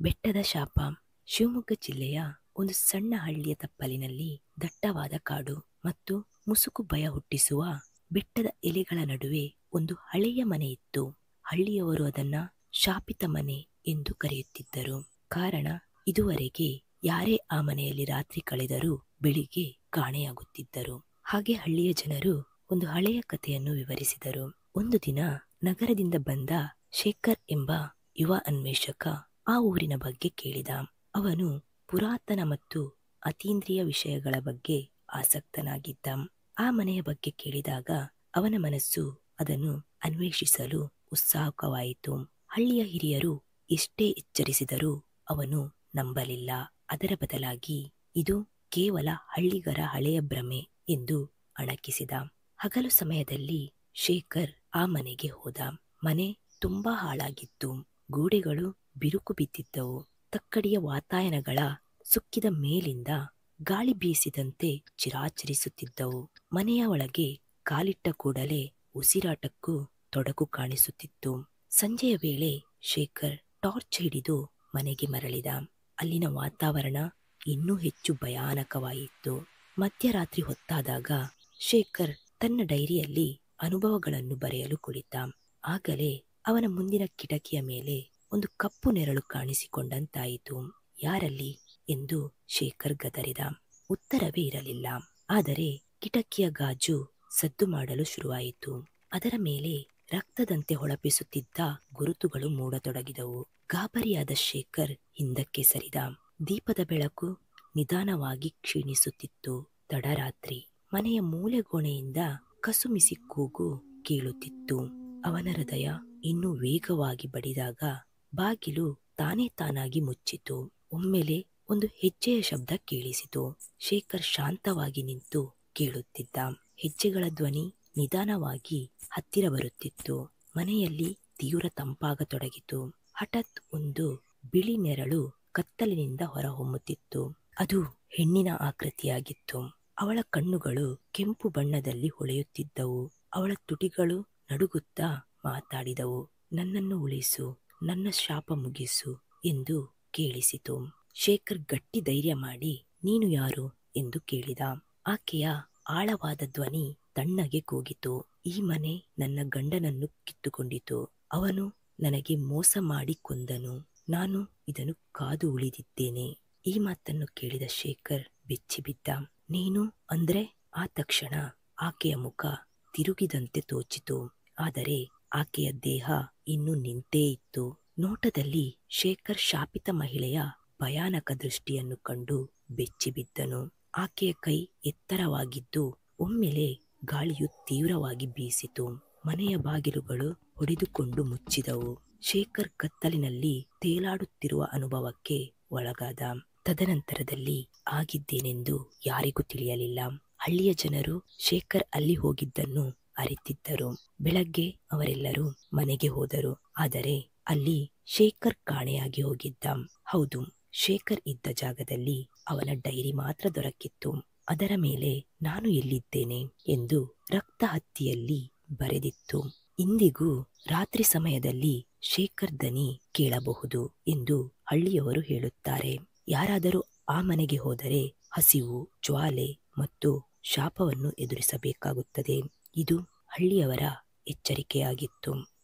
ಬೆಟ್ಟದ ಶಾಪ. ಶಿವಮೊಗ್ಗ ಜಿಲ್ಲೆಯ ಒಂದು ಸಣ್ಣ ಹಳ್ಳಿಯ ತಪ್ಪಲಿನಲ್ಲಿ ದಟ್ಟವಾದ ಕಾಡು ಮತ್ತು ಮುಸುಕು ಭಯ ಹುಟ್ಟಿಸುವ ಬೆಟ್ಟದ ಎಲೆಗಳ ನಡುವೆ ಒಂದು ಹಳೆಯ ಮನೆ ಇತ್ತು. ಹಳ್ಳಿಯವರು ಅದನ್ನ ಶಾಪಿತ ಮನೆ ಎಂದು ಕರೆಯುತ್ತಿದ್ದರು. ಕಾರಣ, ಇದುವರೆಗೆ ಯಾರೇ ಆ ಮನೆಯಲ್ಲಿ ರಾತ್ರಿ ಕಳೆದರೂ ಬೆಳಿಗ್ಗೆ ಕಾಣೆಯಾಗುತ್ತಿದ್ದರು. ಹಾಗೆ ಹಳ್ಳಿಯ ಜನರು ಒಂದು ಹಳೆಯ ಕಥೆಯನ್ನು ವಿವರಿಸಿದರು. ಒಂದು ದಿನ ನಗರದಿಂದ ಬಂದ ಶೇಖರ್ ಎಂಬ ಯುವ ಅನ್ವೇಷಕ ಆ ಊರಿನ ಬಗ್ಗೆ ಕೇಳಿದ. ಅವನು ಪುರಾತನ ಮತ್ತು ಅತೀಂದ್ರಿಯ ವಿಷಯಗಳ ಬಗ್ಗೆ ಆಸಕ್ತನಾಗಿದ್ದ. ಆ ಮನೆಯ ಬಗ್ಗೆ ಕೇಳಿದಾಗ ಅವನ ಮನಸ್ಸು ಅದನ್ನು ಅನ್ವೇಷಿಸಲು ಉತ್ಸಾಹಕವಾಯಿತು. ಹಳ್ಳಿಯ ಹಿರಿಯರು ಎಷ್ಟೇ ಎಚ್ಚರಿಸಿದರೂ ಅವನು ನಂಬಲಿಲ್ಲ. ಅದರ ಬದಲಾಗಿ ಇದು ಕೇವಲ ಹಳ್ಳಿಗರ ಹಳೆಯ ಭ್ರಮೆ ಎಂದು ಅಣಕಿಸಿದ. ಹಗಲು ಸಮಯದಲ್ಲಿ ಶೇಖರ್ ಆ ಮನೆಗೆ ಹೋದ. ಮನೆ ತುಂಬಾ ಹಾಳಾಗಿತ್ತು. ಗೋಡೆಗಳು ಬಿರುಕು ಬಿದ್ದಿದ್ದವು. ತಕ್ಕಡಿಯ ವಾತಾಯನಗಳ ಸುಕ್ಕಿದ ಮೇಲಿಂದ ಗಾಳಿ ಬೀಸಿದಂತೆ ಚಿರಾಚರಿಸುತ್ತಿದ್ದವು. ಮನೆಯ ಒಳಗೆ ಕಾಲಿಟ್ಟ ಕೂಡಲೇ ಉಸಿರಾಟಕ್ಕೂ ತೊಡಕು ಕಾಣಿಸುತ್ತಿತ್ತು. ಸಂಜೆಯ ವೇಳೆ ಶೇಖರ್ ಟಾರ್ಚ್ ಹಿಡಿದು ಮನೆಗೆ ಮರಳಿದ. ಅಲ್ಲಿನ ವಾತಾವರಣ ಇನ್ನೂ ಹೆಚ್ಚು ಭಯಾನಕವಾಯಿತು. ಮಧ್ಯರಾತ್ರಿ ಹೊತ್ತಾದಾಗ ಶೇಖರ್ ತನ್ನ ಡೈರಿಯಲ್ಲಿ ಅನುಭವಗಳನ್ನು ಬರೆಯಲು ಕುಳಿತ. ಆಗಲೇ ಅವನ ಮುಂದಿನ ಕಿಟಕಿಯ ಮೇಲೆ ಒಂದು ಕಪ್ಪು ನೆರಳು ಕಾಣಿಸಿಕೊಂಡಂತಾಯಿತು. ಯಾರಲ್ಲಿ ಎಂದು ಶೇಖರ್ ಗದರಿದ. ಉತ್ತರವೇ ಇರಲಿಲ್ಲ. ಆದರೆ ಕಿಟಕಿಯ ಗಾಜು ಸದ್ದು ಮಾಡಲು ಶುರುವಾಯಿತು. ಅದರ ಮೇಲೆ ರಕ್ತದಂತೆ ಹೊಳಪಿಸುತ್ತಿದ್ದ ಗುರುತುಗಳು ಮೂಡತೊಡಗಿದವು. ಗಾಬರಿಯಾದ ಶೇಖರ್ ಹಿಂದಕ್ಕೆ ಸರಿದ. ದೀಪದ ಬೆಳಕು ನಿಧಾನವಾಗಿ ಕ್ಷೀಣಿಸುತ್ತಿತ್ತು. ತಡರಾತ್ರಿ. ಮನೆಯ ಮೂಲೆಗೋಣೆಯಿಂದ ಕಸುಮಿಸಿ ಕೂಗು ಕೇಳುತ್ತಿತ್ತು. ಅವನ ಹೃದಯ ಇನ್ನೂ ವೇಗವಾಗಿ ಬಡಿದಾಗ ಬಾಗಿಲು ತಾನೇ ತಾನಾಗಿ ಮುಚ್ಚಿತು. ಒಮ್ಮೆಲೆ ಒಂದು ಹೆಜ್ಜೆಯ ಶಬ್ದ ಕೇಳಿಸಿತು. ಶೇಖರ್ ಶಾಂತವಾಗಿ ನಿಂತು ಕೇಳುತ್ತಿದ್ದ. ಹೆಜ್ಜೆಗಳ ಧ್ವನಿ ನಿಧಾನವಾಗಿ ಹತ್ತಿರ ಬರುತ್ತಿತ್ತು. ಮನೆಯಲ್ಲಿ ತೀವ್ರ ತಂಪಾಗತೊಡಗಿತು. ಹಠಾತ್ ಒಂದು ಬಿಳಿ ನೆರಳು ಕತ್ತಲಿನಿಂದ ಹೊರಹೊಮ್ಮುತ್ತಿತ್ತು. ಅದು ಹೆಣ್ಣಿನ ಆಕೃತಿಯಾಗಿತ್ತು. ಅವಳ ಕಣ್ಣುಗಳು ಕೆಂಪು ಬಣ್ಣದಲ್ಲಿ ಹೊಳೆಯುತ್ತಿದ್ದವು. ಅವಳ ತುಟಿಗಳು ನಡುಗುತ್ತಾ ಮಾತಾಡಿದವು. ನನ್ನನ್ನು ಉಳಿಸು, ನನ್ನ ಶಾಪ ಮುಗಿಸು ಎಂದು ಕೇಳಿಸಿತು. ಶೇಖರ್ ಗಟ್ಟಿ ಧೈರ್ಯ ಮಾಡಿ, ನೀನು ಯಾರು ಎಂದು ಕೇಳಿದ. ಆಕೆಯ ಆಳವಾದ ಧ್ವನಿ ತಣ್ಣಗೆ ಕೂಗಿತು. ಈ ಮನೆ ನನ್ನ ಗಂಡನನ್ನು ಕಿತ್ತುಕೊಂಡಿತು. ಅವನು ನನಗೆ ಮೋಸ ಮಾಡಿ ಕೊಂದನು. ನಾನು ಇದನ್ನು ಕಾದು ಉಳಿದಿದ್ದೇನೆ. ಈ ಮಾತನ್ನು ಕೇಳಿದ ಶೇಖರ್ ಬೆಚ್ಚಿಬಿದ್ದ. ನೀನು ಅಂದ್ರೆ? ಆ ತಕ್ಷಣ ಆಕೆಯ ಮುಖ ತಿರುಗಿದಂತೆ ತೋಚಿತು. ಆದರೆ ಆಕೆಯ ದೇಹ ಇನ್ನೂ ನಿಂತೇ ಇತ್ತು. ನೋಟದಲ್ಲಿ ಶೇಖರ್ ಶಾಪಿತ ಮಹಿಳೆಯ ಭಯಾನಕ ದೃಷ್ಟಿಯನ್ನು ಕಂಡು ಬೆಚ್ಚಿಬಿದ್ದನು. ಆಕೆಯ ಕೈ ಎತ್ತರವಾಗಿದ್ದು ಒಮ್ಮೆಲೆ ಗಾಳಿಯು ತೀವ್ರವಾಗಿ ಬೀಸಿತು. ಮನೆಯ ಬಾಗಿಲುಗಳು ಹೊಡೆದುಕೊಂಡು ಮುಚ್ಚಿದವು. ಶೇಖರ್ ಕತ್ತಲಿನಲ್ಲಿ ತೇಲಾಡುತ್ತಿರುವ ಅನುಭವಕ್ಕೆ ಒಳಗಾದ. ತದನಂತರದಲ್ಲಿ ಆಗಿದ್ದೇನೆಂದು ಯಾರಿಗೂ ತಿಳಿಯಲಿಲ್ಲ. ಹಳ್ಳಿಯ ಜನರು ಶೇಖರ್ ಅಲ್ಲಿ ಹೋಗಿದ್ದನ್ನು ಅರಿತಿದ್ದರು. ಬೆಳಗ್ಗೆ ಅವರೆಲ್ಲರೂ ಮನೆಗೆ ಹೋದರು. ಆದರೆ ಅಲ್ಲಿ ಶೇಖರ್ ಕಾಣೆಯಾಗಿ ಹೋಗಿದ್ದ. ಹೌದು, ಶೇಖರ್ ಇದ್ದ ಜಾಗದಲ್ಲಿ ಅವನ ಡೈರಿ ಮಾತ್ರ ದೊರಕಿತ್ತು. ಅದರ ಮೇಲೆ ನಾನು ಎಲ್ಲಿದ್ದೇನೆ ಎಂದು ರಕ್ತ ಹತ್ತಿಯಲ್ಲಿ ಬರೆದಿತ್ತು. ಇಂದಿಗೂ ರಾತ್ರಿ ಸಮಯದಲ್ಲಿ ಶೇಖರ್ ದನಿ ಕೇಳಬಹುದು ಎಂದು ಹಳ್ಳಿಯವರು ಹೇಳುತ್ತಾರೆ. ಯಾರಾದರೂ ಆ ಮನೆಗೆ ಹೋದರೆ ಹಸಿವು, ಜ್ವಾಲೆ ಮತ್ತು ಶಾಪವನ್ನು ಎದುರಿಸಬೇಕಾಗುತ್ತದೆ. ಇದು ಹಳ್ಳಿಯವರ ಎಚ್ಚರಿಕೆಯಾಗಿತ್ತು.